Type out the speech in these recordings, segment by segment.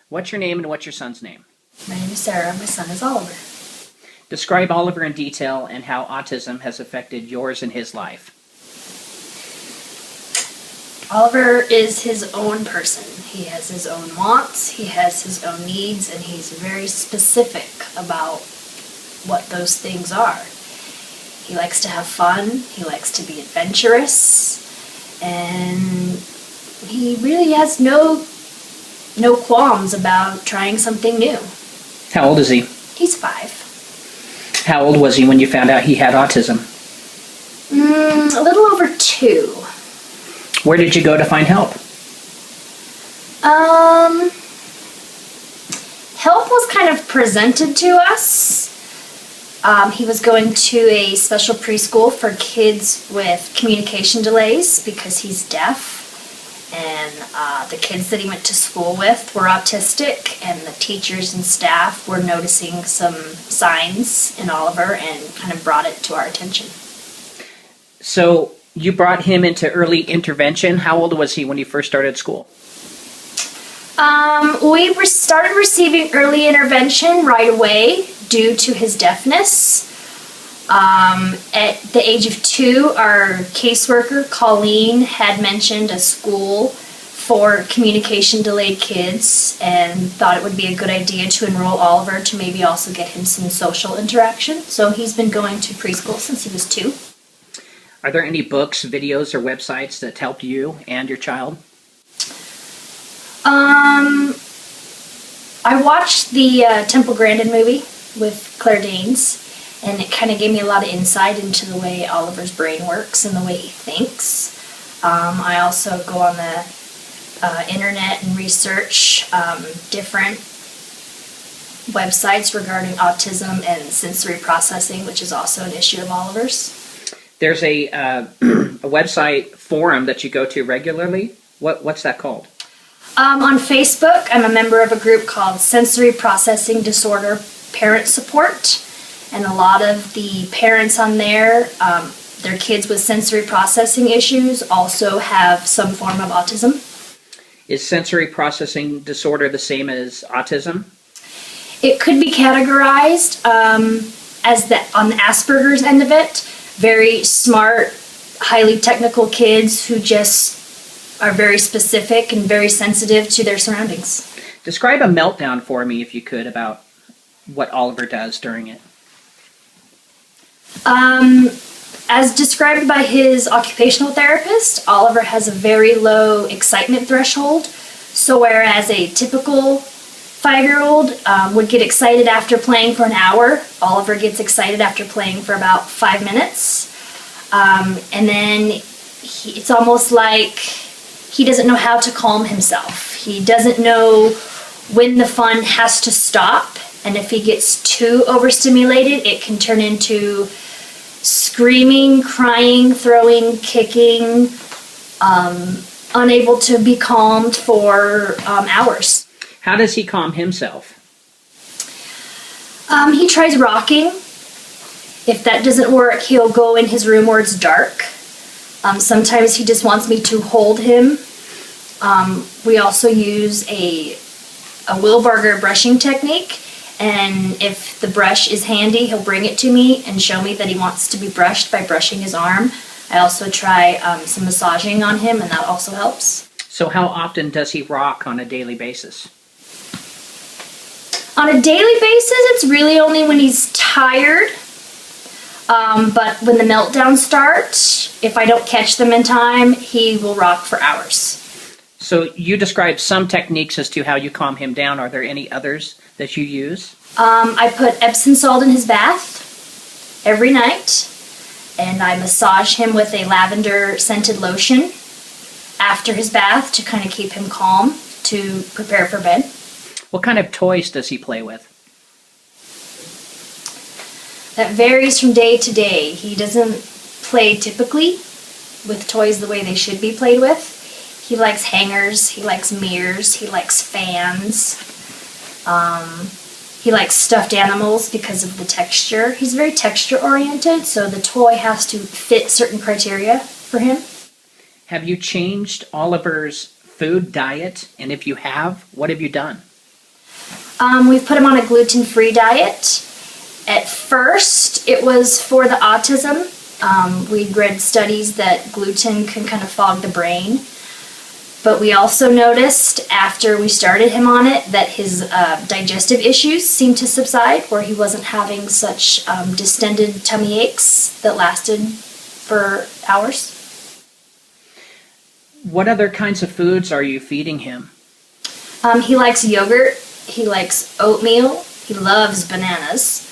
What's your name and what's your son's name? My name is Sarah. My son is Oliver. Describe Oliver in detail and how autism has affected yours and his life. Oliver is his own person. He has his own wants, he has his own needs, and he's very specific about what those things are. He likes to have fun, he likes to be adventurous, and he really has no qualms about trying something new. How old is he? He's 5. How old was he when you found out he had autism? A little over 2. Where did you go to find help? Help was kind of presented to us. He was going to a special preschool for kids with communication delays because he's deaf. And the kids that he went to school with were autistic, and the teachers and staff were noticing some signs in Oliver and kind of brought it to our attention. So you brought him into early intervention. How old was he when you first started school? We started receiving early intervention right away due to his deafness. At the age of 2, our caseworker, Colleen, had mentioned a school for communication delayed kids and thought it would be a good idea to enroll Oliver to maybe also get him some social interaction. So he's been going to preschool since he was 2. Are there any books, videos, or websites that helped you and your child? I watched the Temple Grandin movie with Claire Danes, and it kind of gave me a lot of insight into the way Oliver's brain works and the way he thinks. I also go on the internet and research different websites regarding autism and sensory processing, which is also an issue of Oliver's. There's a website forum that you go to regularly. What's that called? On Facebook, I'm a member of a group called Sensory Processing Disorder Parent Support, and a lot of the parents on there, their kids with sensory processing issues also have some form of autism. Is sensory processing disorder the same as autism? It could be categorized as on the Asperger's end of it, very smart, highly technical kids who just are very specific and very sensitive to their surroundings. Describe a meltdown for me, if you could, about what Oliver does during it. As described by his occupational therapist, Oliver has a very low excitement threshold. So whereas a typical 5-year-old would get excited after playing for an hour, Oliver gets excited after playing for about 5 minutes. And then it's almost like he doesn't know how to calm himself. He doesn't know when the fun has to stop. And if he gets too overstimulated, it can turn into screaming, crying, throwing, kicking, unable to be calmed for hours. How does he calm himself? He tries rocking. If that doesn't work, he'll go in his room where it's dark. Sometimes he just wants me to hold him. We also use a Wilbarger brushing technique. And if the brush is handy, he'll bring it to me and show me that he wants to be brushed by brushing his arm. I also try some massaging on him, and that also helps. So how often does he rock on a daily basis? On a daily basis, it's really only when he's tired. But when the meltdowns start, if I don't catch them in time, he will rock for hours. So you described some techniques as to how you calm him down. Are there any others that you use? I put Epsom salt in his bath every night, and I massage him with a lavender scented lotion after his bath to kind of keep him calm to prepare for bed. What kind of toys does he play with? That varies from day to day. He doesn't play typically with toys the way they should be played with. He likes hangers, he likes mirrors, he likes fans. He likes stuffed animals because of the texture. He's very texture oriented, so the toy has to fit certain criteria for him. Have you changed Oliver's food diet? And if you have, what have you done? We've put him on a gluten-free diet. At first, it was for the autism. We read studies that gluten can kind of fog the brain. But we also noticed after we started him on it that his digestive issues seemed to subside, where he wasn't having such distended tummy aches that lasted for hours. What other kinds of foods are you feeding him? He likes yogurt. He likes oatmeal. He loves bananas.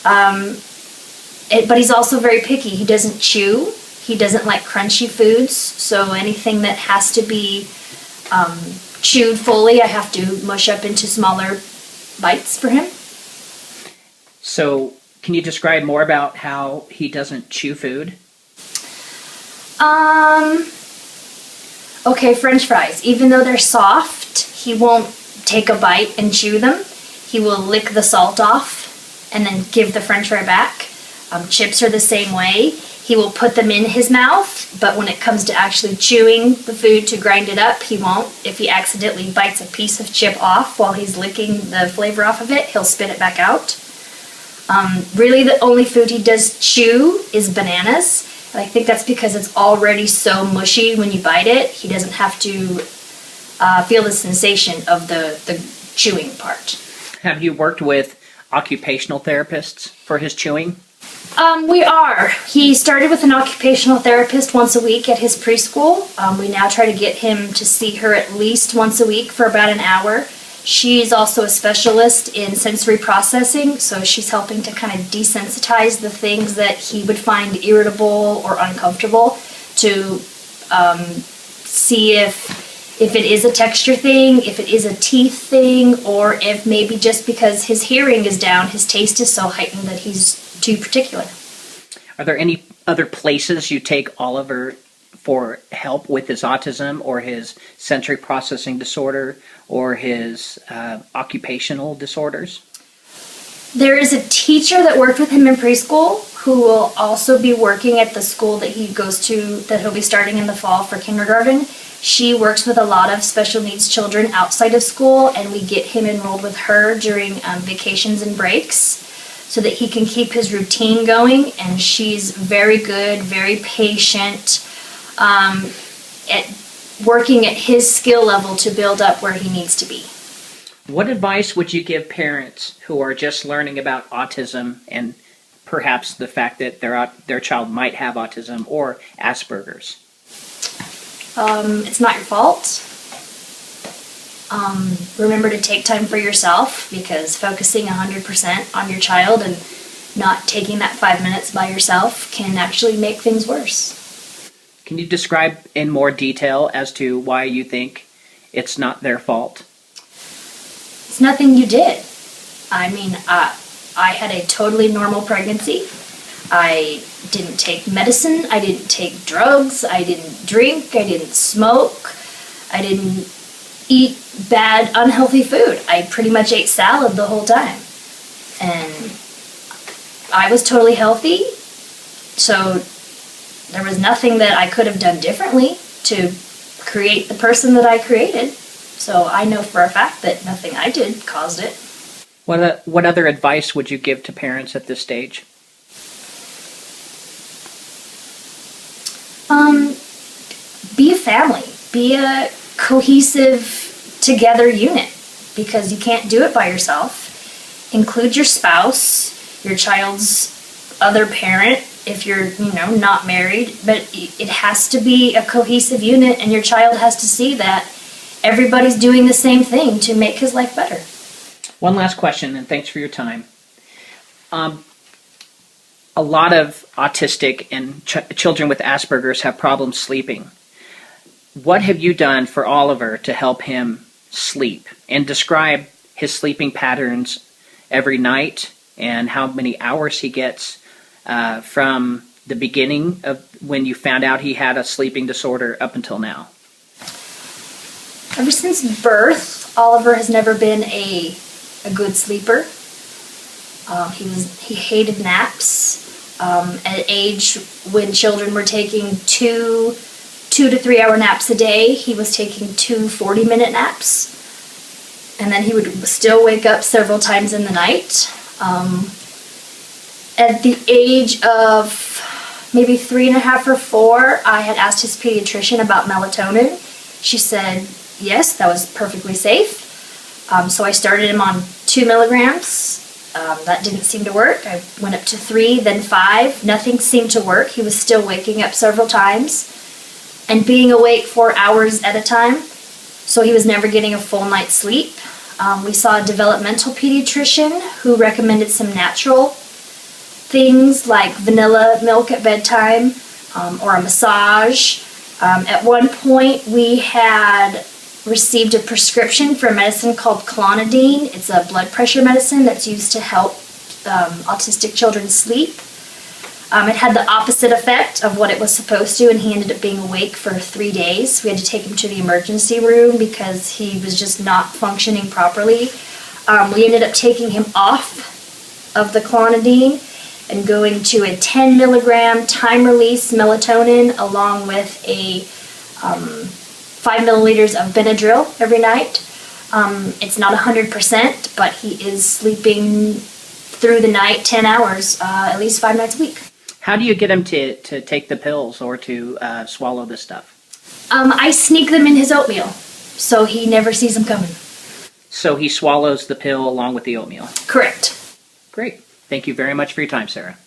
But he's also very picky. He doesn't chew. He doesn't like crunchy foods. So anything that has to be chewed fully, I have to mush up into smaller bites for him. So can you describe more about how he doesn't chew food? Okay, French fries. Even though they're soft, he won't take a bite and chew them. He will lick the salt off and then give the French fry back. Chips are the same way. He will put them in his mouth, but when it comes to actually chewing the food to grind it up, he won't. If he accidentally bites a piece of chip off while he's licking the flavor off of it, he'll spit it back out. Really, the only food he does chew is bananas. And I think that's because it's already so mushy when you bite it. He doesn't have to feel the sensation of the chewing part. Have you worked with occupational therapists for his chewing? We are. He started with an occupational therapist once a week at his preschool. We now try to get him to see her at least once a week for about an hour. She's also a specialist in sensory processing, so she's helping to kind of desensitize the things that he would find irritable or uncomfortable to see if it is a texture thing, if it is a teeth thing, or if maybe just because his hearing is down, his taste is so heightened that he's too particular. Are there any other places you take Oliver for help with his autism or his sensory processing disorder or his occupational disorders? There is a teacher that worked with him in preschool who will also be working at the school that he goes to, that he'll be starting in the fall for kindergarten. She works with a lot of special needs children outside of school, and we get him enrolled with her during vacations and breaks so that he can keep his routine going. And she's very good, very patient, at working at his skill level to build up where he needs to be. What advice would you give parents who are just learning about autism and perhaps the fact that their child might have autism or Asperger's? It's not your fault. Remember to take time for yourself, because focusing 100% on your child and not taking that 5 minutes by yourself can actually make things worse. Can you describe in more detail as to why you think it's not their fault? It's nothing you did. I mean, I had a totally normal pregnancy. I didn't take medicine. I didn't take drugs. I didn't drink. I didn't smoke. I didn't eat bad, unhealthy food. I pretty much ate salad the whole time. And I was totally healthy. So there was nothing that I could have done differently to create the person that I created. So I know for a fact that nothing I did caused it. What other advice would you give to parents at this stage? Be a family. Be a cohesive, together unit, because you can't do it by yourself. Include your spouse, your child's other parent, if you're, not married, but it has to be a cohesive unit, and your child has to see that everybody's doing the same thing to make his life better. One last question, and thanks for your time. A lot of autistic and children with Asperger's have problems sleeping. What have you done for Oliver to help him sleep? And describe his sleeping patterns every night and how many hours he gets from the beginning of when you found out he had a sleeping disorder up until now. Ever since birth, Oliver has never been a good sleeper. He hated naps. At an age when children were taking 2 to 3 hour naps a day, he was taking 2 40-minute naps. and then he would still wake up several times in the night. At the age of maybe 3.5 or 4, I had asked his pediatrician about melatonin. She said, yes, that was perfectly safe. So I started him on 2 milligrams. That didn't seem to work. I went up to 3, then 5. Nothing seemed to work. He was still waking up several times and being awake for hours at a time. So he was never getting a full night's sleep. We saw a developmental pediatrician who recommended some natural things like vanilla milk at bedtime or a massage. At one point, we had received a prescription for a medicine called clonidine. It's a blood pressure medicine that's used to help autistic children sleep. It had the opposite effect of what it was supposed to, and he ended up being awake for 3 days. We had to take him to the emergency room because he was just not functioning properly. We ended up taking him off of the clonidine and going to a 10 milligram time-release melatonin along with a 5 milliliters of Benadryl every night. It's not 100%, but he is sleeping through the night 10 hours, at least 5 nights a week. How do you get him to take the pills or to swallow this stuff? I sneak them in his oatmeal, so he never sees them coming. So he swallows the pill along with the oatmeal? Correct. Great. Thank you very much for your time, Sarah.